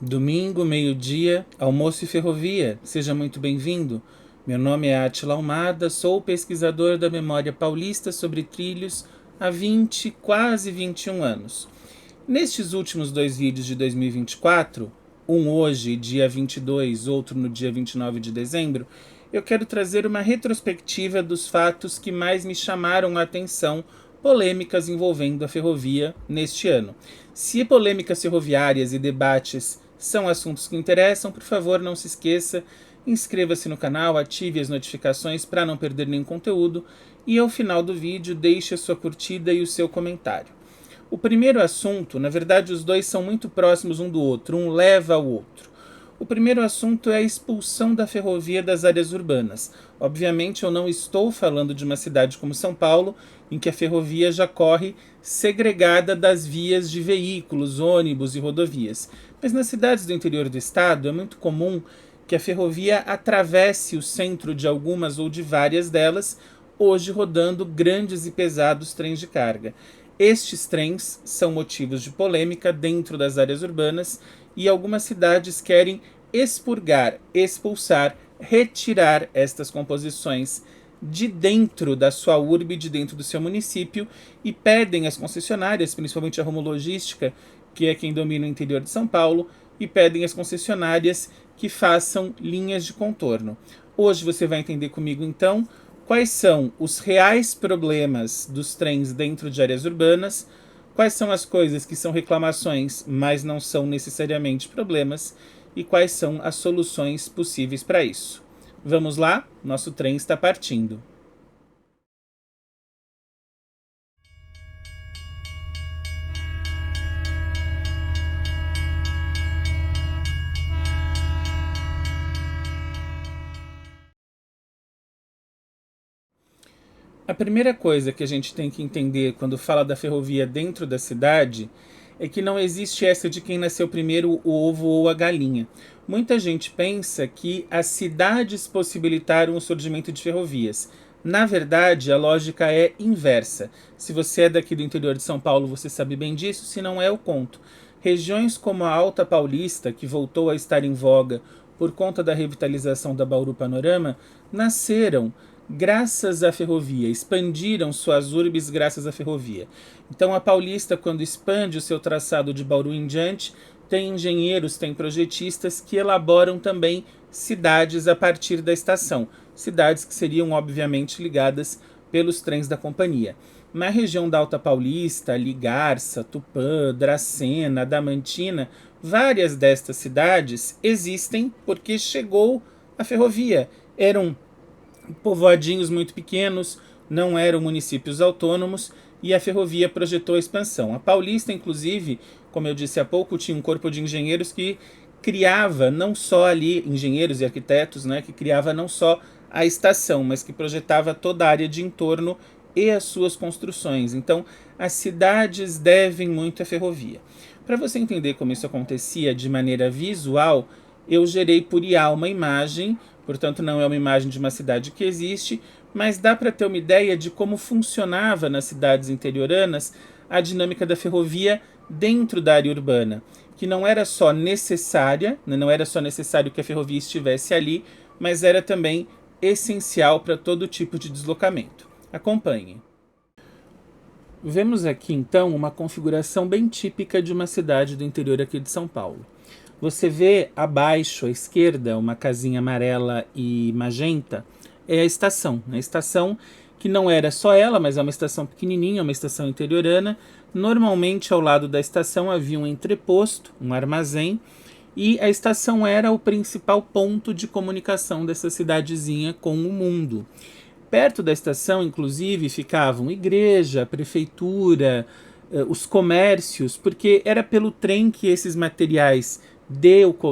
Domingo, meio-dia, almoço e ferrovia. Seja muito bem-vindo. Meu nome é Átila Almada, sou pesquisador da memória paulista sobre trilhos há 20, quase 21 anos. Nestes últimos dois vídeos de 2024, um hoje, dia 22, outro no dia 29 de dezembro, eu quero trazer uma retrospectiva dos fatos que mais me chamaram a atenção, polêmicas envolvendo a ferrovia neste ano. Se polêmicas ferroviárias e debates são assuntos que interessam, por favor, não se esqueça, inscreva-se no canal, ative as notificações para não perder nenhum conteúdo e ao final do vídeo deixe a sua curtida e o seu comentário. O primeiro assunto, na verdade os dois são muito próximos um do outro, um leva ao outro. O primeiro assunto é a expulsão da ferrovia das áreas urbanas. Obviamente eu não estou falando de uma cidade como São Paulo, em que a ferrovia já corre segregada das vias de veículos, ônibus e rodovias. Mas nas cidades do interior do estado é muito comum que a ferrovia atravesse o centro de algumas ou de várias delas, hoje rodando grandes e pesados trens de carga. Estes trens são motivos de polêmica dentro das áreas urbanas e algumas cidades querem expurgar, expulsar, retirar estas composições de dentro da sua urbe, de dentro do seu município, e pedem às concessionárias, principalmente a Rumo Logística, que é quem domina o interior de São Paulo, e pedem às concessionárias que façam linhas de contorno. Hoje você vai entender comigo então quais são os reais problemas dos trens dentro de áreas urbanas, quais são as coisas que são reclamações, mas não são necessariamente problemas, e quais são as soluções possíveis para isso. Vamos lá? Nosso trem está partindo. A primeira coisa que a gente tem que entender quando fala da ferrovia dentro da cidade é que não existe essa de quem nasceu primeiro, o ovo ou a galinha. Muita gente pensa que as cidades possibilitaram o surgimento de ferrovias. Na verdade, a lógica é inversa. Se você é daqui do interior de São Paulo, você sabe bem disso, se não é, eu conto. Regiões como a Alta Paulista, que voltou a estar em voga por conta da revitalização da Bauru Panorama, nasceram graças à ferrovia, expandiram suas urbes graças à ferrovia. Então a Paulista, quando expande o seu traçado de Bauru em diante, tem engenheiros, tem projetistas que elaboram também cidades a partir da estação. Cidades que seriam obviamente ligadas pelos trens da companhia. Na região da Alta Paulista, ali Garça, Tupã, Dracena, Adamantina, várias destas cidades existem porque chegou a ferrovia. Eram povoadinhos muito pequenos, não eram municípios autônomos e a ferrovia projetou a expansão. A Paulista, inclusive, como eu disse há pouco, tinha um corpo de engenheiros que criava não só ali, engenheiros e arquitetos, né, que criava não só a estação, mas que projetava toda a área de entorno e as suas construções. Então, as cidades devem muito à ferrovia. Para você entender como isso acontecia de maneira visual, eu gerei por IA uma imagem, portanto não é uma imagem de uma cidade que existe, mas dá para ter uma ideia de como funcionava nas cidades interioranas a dinâmica da ferrovia dentro da área urbana, que não era só necessária, não era só necessário que a ferrovia estivesse ali, mas era também essencial para todo tipo de deslocamento. Acompanhe. Vemos aqui então uma configuração bem típica de uma cidade do interior aqui de São Paulo. Você vê abaixo à esquerda uma casinha amarela e magenta, é a estação. A estação que não era só ela, mas é uma estação pequenininha, uma estação interiorana. Normalmente ao lado da estação havia um entreposto, um armazém, e a estação era o principal ponto de comunicação dessa cidadezinha com o mundo. Perto da estação, inclusive, ficavam igreja, prefeitura, os comércios, porque era pelo trem que esses materiais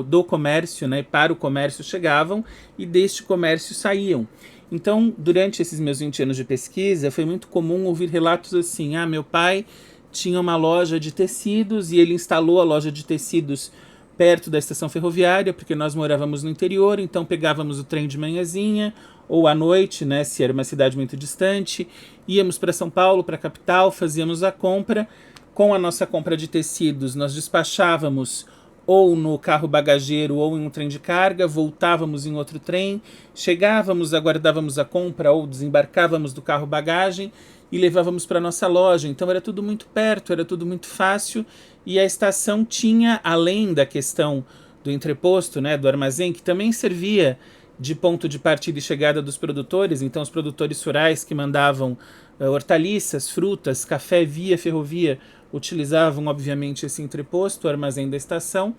do comércio, né, para o comércio chegavam e deste comércio saíam. Então, durante esses meus 20 anos de pesquisa, foi muito comum ouvir relatos assim: meu pai tinha uma loja de tecidos e ele instalou a loja de tecidos perto da estação ferroviária, porque nós morávamos no interior, então pegávamos o trem de manhãzinha ou à noite, né, se era uma cidade muito distante, íamos para São Paulo, para a capital, fazíamos a compra. Com a nossa compra de tecidos, nós despachávamos ou no carro bagageiro ou em um trem de carga, voltávamos em outro trem, chegávamos, aguardávamos a compra ou desembarcávamos do carro bagagem e levávamos para nossa loja. Então era tudo muito perto, era tudo muito fácil, e a estação tinha, além da questão do entreposto, né, do armazém, que também servia de ponto de partida e chegada dos produtores. Então os produtores rurais que mandavam hortaliças, frutas, café via ferrovia utilizavam obviamente esse entreposto, o armazém da estação.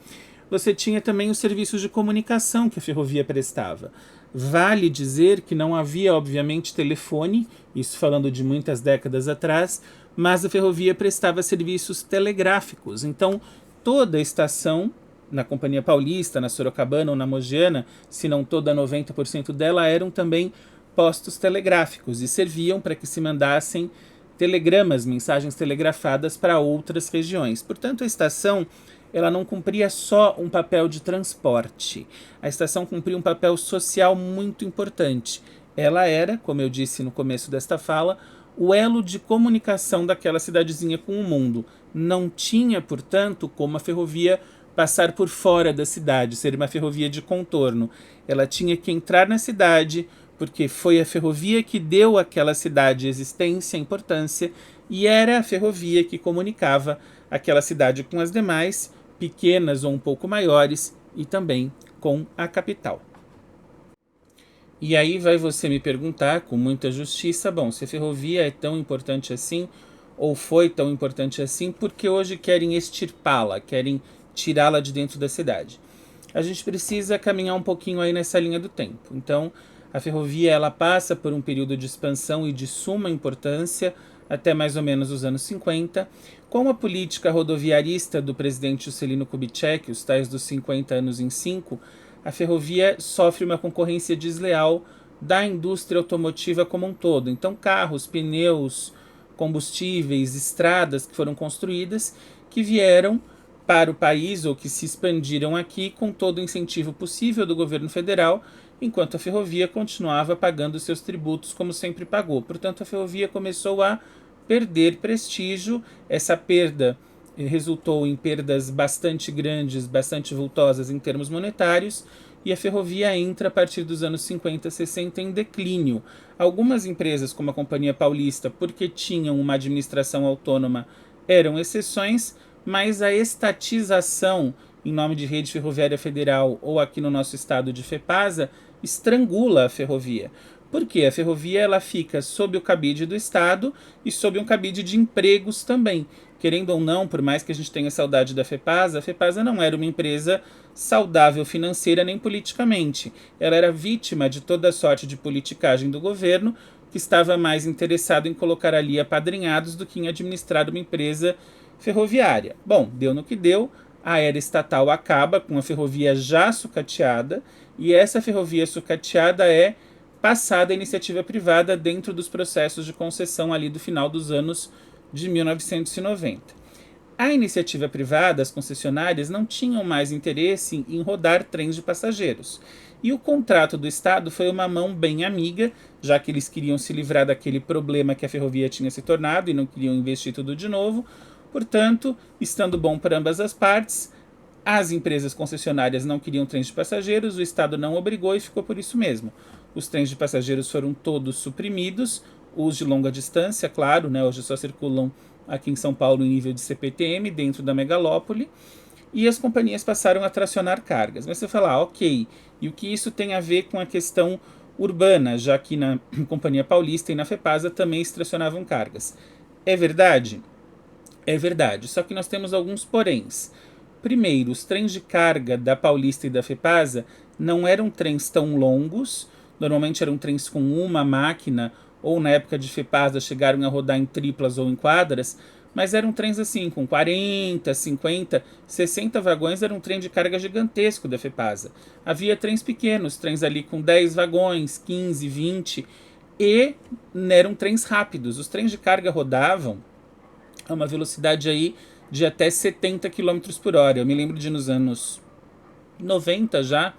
Você tinha também os serviços de comunicação que a ferrovia prestava. Vale dizer que não havia obviamente telefone, isso falando de muitas décadas atrás, mas a ferrovia prestava serviços telegráficos. Então toda a estação, na Companhia Paulista, na Sorocabana ou na Mogiana, se não toda, 90% dela, eram também postos telegráficos e serviam para que se mandassem telegramas, mensagens telegrafadas para outras regiões. Portanto, a estação ela não cumpria só um papel de transporte. A estação cumpria um papel social muito importante. Ela era, como eu disse no começo desta fala, o elo de comunicação daquela cidadezinha com o mundo. Não tinha, portanto, como a ferrovia passar por fora da cidade, ser uma ferrovia de contorno. Ela tinha que entrar na cidade, porque foi a ferrovia que deu àquela cidade existência, importância, e era a ferrovia que comunicava aquela cidade com as demais, pequenas ou um pouco maiores, e também com a capital. E aí vai você me perguntar, com muita justiça, bom, se a ferrovia é tão importante assim, ou foi tão importante assim, por que hoje querem extirpá-la, querem tirá-la de dentro da cidade? A gente precisa caminhar um pouquinho aí nessa linha do tempo. Então, a ferrovia ela passa por um período de expansão e de suma importância até mais ou menos os anos 50, com a política rodoviarista do presidente Juscelino Kubitschek, os tais dos 50 anos em 5, a ferrovia sofre uma concorrência desleal da indústria automotiva como um todo. Então, carros, pneus, combustíveis, estradas que foram construídas, que vieram para o país ou que se expandiram aqui com todo o incentivo possível do governo federal, enquanto a ferrovia continuava pagando seus tributos como sempre pagou. Portanto, a ferrovia começou a perder prestígio. Essa perda resultou em perdas bastante grandes, bastante vultosas em termos monetários, e a ferrovia entra a partir dos anos 50, 60 em declínio. Algumas empresas, como a Companhia Paulista, porque tinham uma administração autônoma, eram exceções, mas a estatização em nome de Rede Ferroviária Federal ou aqui no nosso estado de FEPASA estrangula a ferrovia. Porque a ferrovia ela fica sob o cabide do Estado e sob um cabide de empregos também. Querendo ou não, por mais que a gente tenha saudade da FEPASA, a FEPASA não era uma empresa saudável financeira nem politicamente. Ela era vítima de toda sorte de politicagem do governo, que estava mais interessado em colocar ali apadrinhados do que em administrar uma empresa ferroviária. Bom, deu no que deu, a era estatal acaba com a ferrovia já sucateada, e essa ferrovia sucateada é passada à iniciativa privada dentro dos processos de concessão ali do final dos anos de 1990. A iniciativa privada, as concessionárias, não tinham mais interesse em rodar trens de passageiros. E o contrato do Estado foi uma mão bem amiga, já que eles queriam se livrar daquele problema que a ferrovia tinha se tornado e não queriam investir tudo de novo. Portanto, estando bom para ambas as partes, as empresas concessionárias não queriam trens de passageiros, o Estado não obrigou e ficou por isso mesmo. Os trens de passageiros foram todos suprimidos, os de longa distância, claro, né, hoje só circulam aqui em São Paulo em nível de CPTM, dentro da megalópole, e as companhias passaram a tracionar cargas. Mas você fala, ok, e o que isso tem a ver com a questão urbana, já que na Companhia Paulista e na FEPASA também se tracionavam cargas? É verdade? É verdade, só que nós temos alguns poréns. Primeiro, os trens de carga da Paulista e da FEPASA não eram trens tão longos, normalmente eram trens com uma máquina, ou na época de FEPASA chegaram a rodar em triplas ou em quadras, mas eram trens assim, com 40, 50, 60 vagões, era um trem de carga gigantesco da FEPASA. Havia trens pequenos, trens ali com 10 vagões, 15, 20, e eram trens rápidos. Os trens de carga rodavam a uma velocidade aí de até 70 km por hora. Eu me lembro de nos anos 90 já,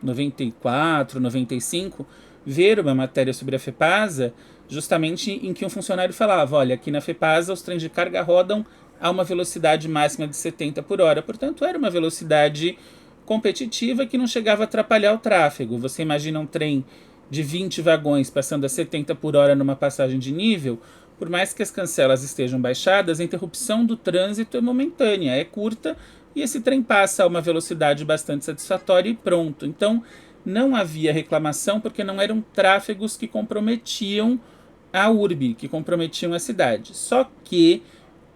94, 95, ver uma matéria sobre a FEPASA, justamente em que um funcionário falava, olha, aqui na FEPASA os trens de carga rodam a uma velocidade máxima de 70 por hora. Portanto, era uma velocidade competitiva que não chegava a atrapalhar o tráfego. Você imagina um trem de 20 vagões passando a 70 por hora numa passagem de nível, por mais que as cancelas estejam baixadas, a interrupção do trânsito é momentânea, é curta, e esse trem passa a uma velocidade bastante satisfatória e pronto. Então, não havia reclamação porque não eram tráfegos que comprometiam a urbe, que comprometiam a cidade. Só que,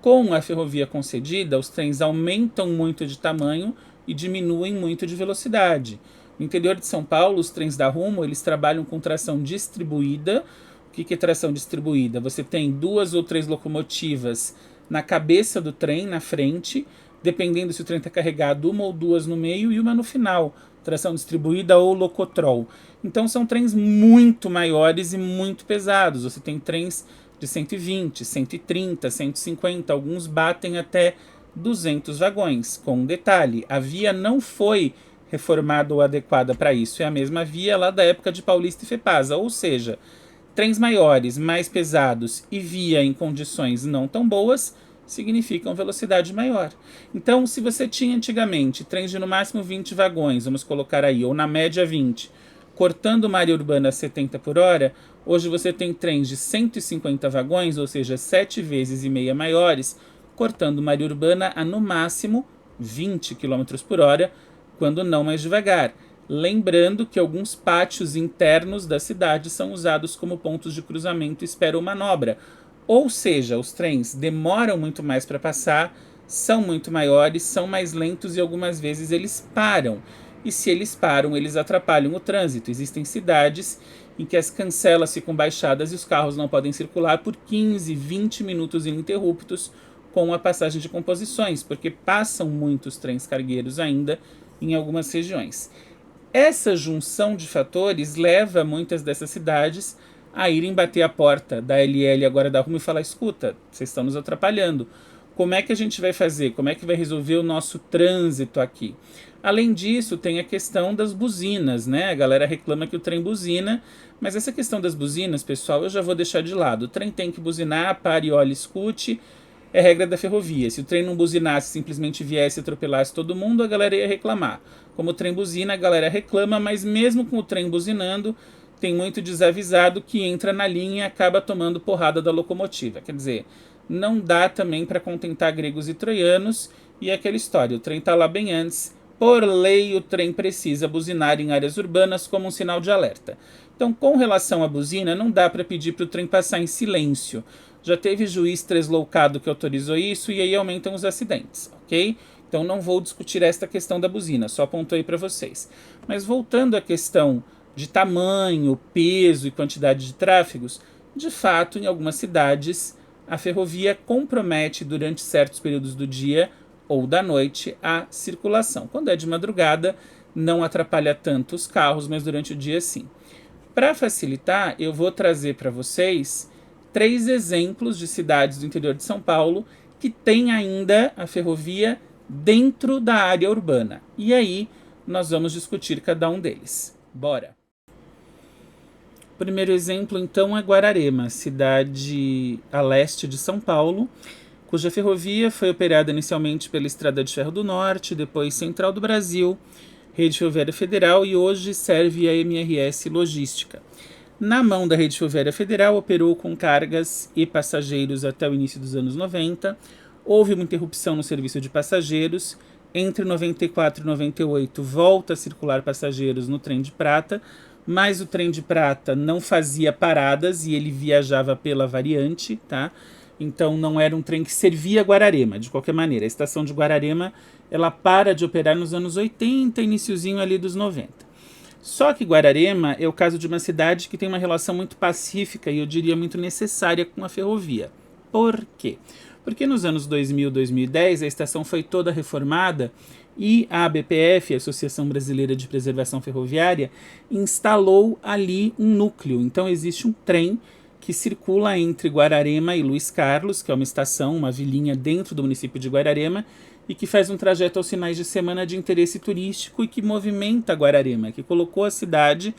com a ferrovia concedida, os trens aumentam muito de tamanho e diminuem muito de velocidade. No interior de São Paulo, os trens da Rumo, eles trabalham com tração distribuída. O que é tração distribuída? Você tem 2 ou 3 locomotivas na cabeça do trem, na frente, dependendo se o trem está carregado, 1 ou 2 no meio e uma no final. Tração distribuída ou locotrol. Então são trens muito maiores e muito pesados. Você tem trens de 120, 130, 150, alguns batem até 200 vagões. Com um detalhe, a via não foi reformada ou adequada para isso. É a mesma via lá da época de Paulista e Fepasa, ou seja, trens maiores, mais pesados e via em condições não tão boas significam velocidade maior. Então, se você tinha antigamente trens de no máximo 20 vagões, vamos colocar aí, ou na média 20, cortando uma área urbana a 70 por hora, hoje você tem trens de 150 vagões, ou seja, 7 vezes e meia maiores, cortando uma área urbana a no máximo 20 km por hora, quando não mais devagar. Lembrando que alguns pátios internos da cidade são usados como pontos de cruzamento e espera ou manobra. Ou seja, os trens demoram muito mais para passar, são muito maiores, são mais lentos e algumas vezes eles param. E se eles param, eles atrapalham o trânsito. Existem cidades em que as cancelas ficam baixadas e os carros não podem circular por 15, 20 minutos ininterruptos com a passagem de composições, porque passam muitos trens cargueiros ainda em algumas regiões. Essa junção de fatores leva muitas dessas cidades a irem bater a porta da LL agora da Rumo e falar: escuta, vocês estão nos atrapalhando. Como é que a gente vai fazer? Como é que vai resolver o nosso trânsito aqui? Além disso, tem a questão das buzinas, né? A galera reclama que o trem buzina, mas essa questão das buzinas, pessoal, eu já vou deixar de lado. O trem tem que buzinar, pare, olhe, escute, é regra da ferrovia. Se o trem não buzinasse, simplesmente viesse e atropelasse todo mundo, a galera ia reclamar. Como o trem buzina, a galera reclama, mas mesmo com o trem buzinando, tem muito desavisado que entra na linha e acaba tomando porrada da locomotiva. Quer dizer, não dá também para contentar gregos e troianos, e é aquela história, o trem está lá bem antes. Por lei, o trem precisa buzinar em áreas urbanas como um sinal de alerta. Então, com relação à buzina, não dá para pedir para o trem passar em silêncio. Já teve juiz tresloucado que autorizou isso e aí aumentam os acidentes, ok? Então não vou discutir esta questão da buzina, só apontei para vocês. Mas voltando à questão de tamanho, peso e quantidade de tráfegos, de fato, em algumas cidades, a ferrovia compromete durante certos períodos do dia ou da noite a circulação. Quando é de madrugada, não atrapalha tanto os carros, mas durante o dia sim. Para facilitar, eu vou trazer para vocês 3 exemplos de cidades do interior de São Paulo que têm ainda a ferrovia dentro da área urbana. E aí, nós vamos discutir cada um deles. Bora! O primeiro exemplo, então, é Guararema, cidade a leste de São Paulo, cuja ferrovia foi operada inicialmente pela Estrada de Ferro do Norte, depois Central do Brasil, Rede Ferroviária Federal e hoje serve a MRS Logística. Na mão da Rede Ferroviária Federal, operou com cargas e passageiros até o início dos anos 90. Houve uma interrupção no serviço de passageiros. Entre 94 e 98, volta a circular passageiros no trem de prata, mas o trem de prata não fazia paradas e ele viajava pela variante, tá? Então não era um trem que servia a Guararema, de qualquer maneira. A estação de Guararema, ela para de operar nos anos 80, iniciozinho ali dos 90. Só que Guararema é o caso de uma cidade que tem uma relação muito pacífica e eu diria muito necessária com a ferrovia. Por quê? Porque nos anos 2000, 2010, a estação foi toda reformada e a ABPF, a Associação Brasileira de Preservação Ferroviária, instalou ali um núcleo. Então existe um trem que circula entre Guararema e Luiz Carlos, que é uma estação, uma vilinha dentro do município de Guararema, e que faz um trajeto aos finais de semana de interesse turístico e que movimenta Guararema, que colocou a cidade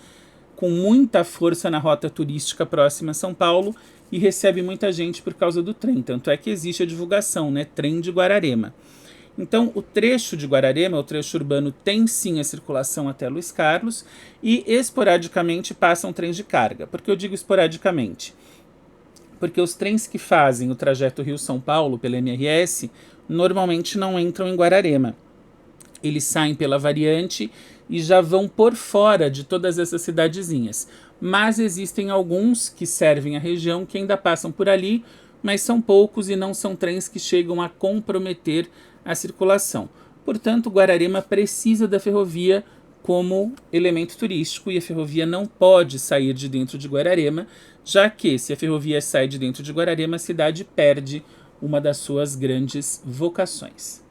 com muita força na rota turística próxima a São Paulo e recebe muita gente por causa do trem. Tanto é que existe a divulgação, né? Trem de Guararema. Então, o trecho de Guararema, o trecho urbano, tem sim a circulação até Luiz Carlos e esporadicamente passam trens de carga. Por que eu digo esporadicamente? Porque os trens que fazem o trajeto Rio-São Paulo pela MRS normalmente não entram em Guararema. Eles saem pela variante e já vão por fora de todas essas cidadezinhas. Mas existem alguns que servem a região que ainda passam por ali, mas são poucos e não são trens que chegam a comprometer a circulação. Portanto, Guararema precisa da ferrovia como elemento turístico e a ferrovia não pode sair de dentro de Guararema, já que se a ferrovia sai de dentro de Guararema, a cidade perde uma das suas grandes vocações.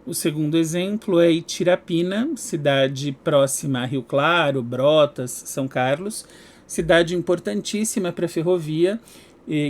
O segundo exemplo é Itirapina, cidade próxima a Rio Claro, Brotas, São Carlos, cidade importantíssima para a ferrovia,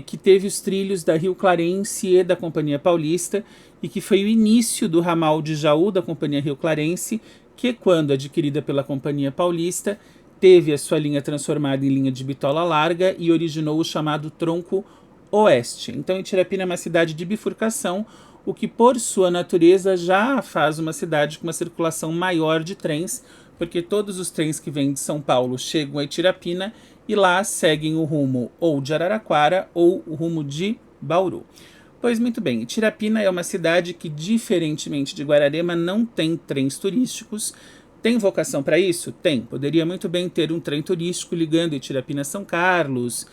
que teve os trilhos da Rio Clarense e da Companhia Paulista, e que foi o início do ramal de Jaú da Companhia Rio Clarense, que, quando adquirida pela Companhia Paulista, teve a sua linha transformada em linha de bitola larga e originou o chamado Tronco Oeste. Então, Itirapina é uma cidade de bifurcação, o que, por sua natureza, já faz uma cidade com uma circulação maior de trens, porque todos os trens que vêm de São Paulo chegam a Itirapina e lá seguem o rumo ou de Araraquara ou o rumo de Bauru. Pois muito bem, Itirapina é uma cidade que, diferentemente de Guararema, não tem trens turísticos. Tem vocação para isso? Tem. Poderia muito bem ter um trem turístico ligando Itirapina a São Carlos,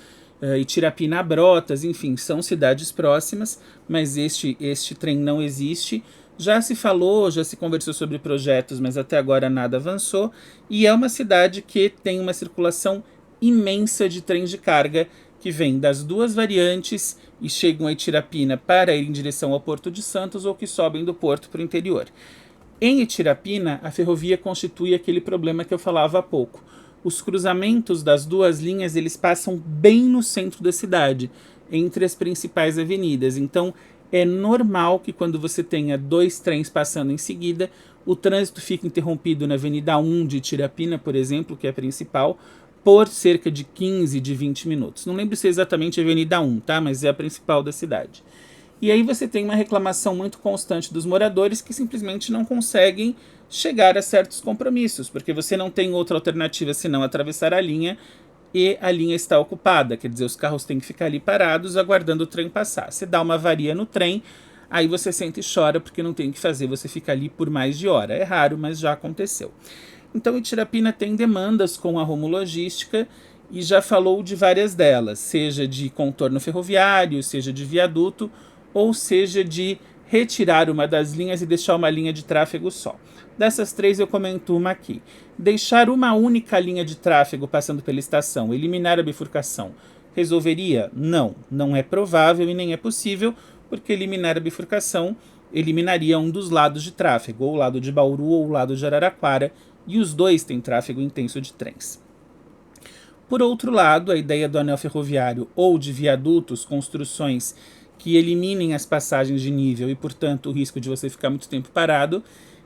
Itirapina a Brotas, enfim, são cidades próximas, mas este trem não existe. Já se falou, já se conversou sobre projetos, mas até agora nada avançou. E é uma cidade que tem uma circulação imensa de trens de carga que vêm das duas variantes e chegam a Itirapina para ir em direção ao Porto de Santos ou que sobem do porto para o interior. Em Itirapina, a ferrovia constitui aquele problema que eu falava há pouco. Os cruzamentos das duas linhas eles passam bem no centro da cidade, entre as principais avenidas. Então, é normal que quando você tenha dois trens passando em seguida, o trânsito fique interrompido na Avenida 1 de Itirapina, por exemplo, que é a principal, por cerca de 15, de 20 minutos. Não lembro se é exatamente a Avenida 1, tá? Mas é a principal da cidade. E aí você tem uma reclamação muito constante dos moradores que simplesmente não conseguem chegar a certos compromissos, porque você não tem outra alternativa senão atravessar a linha e a linha está ocupada, quer dizer, os carros têm que ficar ali parados aguardando o trem passar. Você dá uma avaria no trem, aí você senta e chora porque não tem o que fazer, você fica ali por mais de hora. É raro, mas já aconteceu. Então, Itirapina tem demandas com a Rumo Logística e já falou de várias delas, seja de contorno ferroviário, seja de viaduto, ou seja de retirar uma das linhas e deixar uma linha de tráfego só. Dessas três eu comento uma aqui. Deixar uma única linha de tráfego passando pela estação, eliminar a bifurcação, resolveria? Não, não é provável e nem é possível, porque eliminar a bifurcação eliminaria um dos lados de tráfego, ou o lado de Bauru ou o lado de Araraquara, e os dois têm tráfego intenso de trens. Por outro lado, a ideia do anel ferroviário ou de viadutos, construções que eliminem as passagens de nível e, portanto, o risco de você ficar muito tempo parado,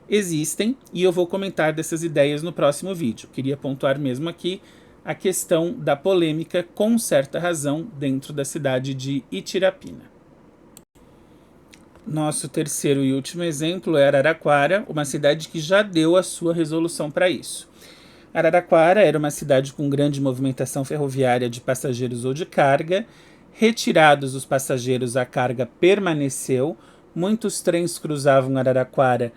existem, e eu vou comentar dessas ideias no próximo vídeo. Queria pontuar mesmo aqui a questão da polêmica, com certa razão, dentro da cidade de Itirapina. Nosso terceiro e último exemplo é Araraquara, uma cidade que já deu a sua resolução para isso. Araraquara era uma cidade com grande movimentação ferroviária de passageiros ou de carga. Retirados os passageiros, a carga permaneceu. Muitos trens cruzavam Araraquara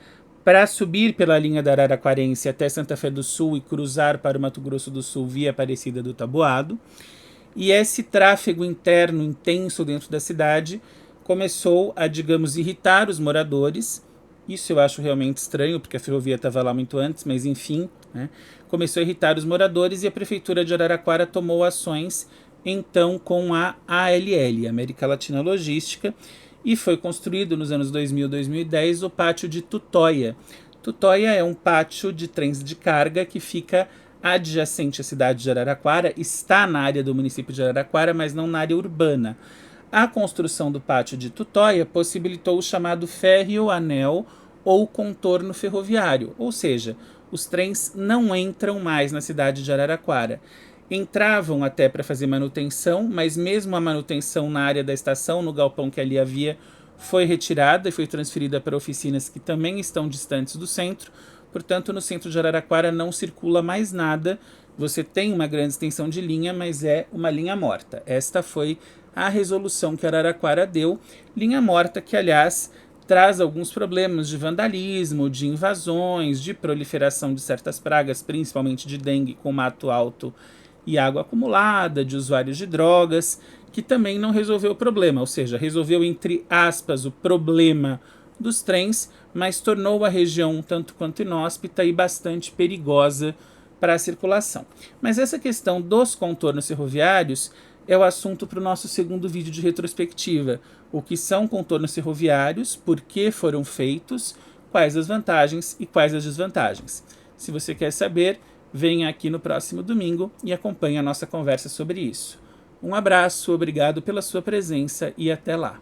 para subir pela linha da Araraquarense até Santa Fé do Sul e cruzar para o Mato Grosso do Sul via Aparecida do Taboado. E esse tráfego interno intenso dentro da cidade começou a, digamos, irritar os moradores. Isso eu acho realmente estranho, porque a ferrovia estava lá muito antes, mas enfim, né? Começou a irritar os moradores e a Prefeitura de Araraquara tomou ações, então, com a ALL, América Latina Logística, e foi construído nos anos 2000 e 2010 o pátio de Tutóia. Tutóia é um pátio de trens de carga que fica adjacente à cidade de Araraquara, está na área do município de Araraquara, mas não na área urbana. A construção do pátio de Tutóia possibilitou o chamado férreo anel ou contorno ferroviário, ou seja, os trens não entram mais na cidade de Araraquara. entravam até para fazer manutenção, mas mesmo a manutenção na área da estação, no galpão que ali havia, foi retirada e foi transferida para oficinas que também estão distantes do centro. Portanto, no centro de Araraquara não circula mais nada. Você tem uma grande extensão de linha, mas é uma linha morta. Esta foi a resolução que Araraquara deu. Linha morta que, aliás, traz alguns problemas de vandalismo, de invasões, de proliferação de certas pragas, principalmente de dengue com mato alto e água acumulada, de usuários de drogas, que também não resolveu o problema, ou seja, resolveu, entre aspas, o problema dos trens, mas tornou a região um tanto quanto inóspita e bastante perigosa para a circulação. Mas essa questão dos contornos ferroviários é o assunto para o nosso segundo vídeo de retrospectiva. O que são contornos ferroviários, por que foram feitos, quais as vantagens e quais as desvantagens. Se você quer saber, venha aqui no próximo domingo e acompanhe a nossa conversa sobre isso. Um abraço, obrigado pela sua presença e até lá.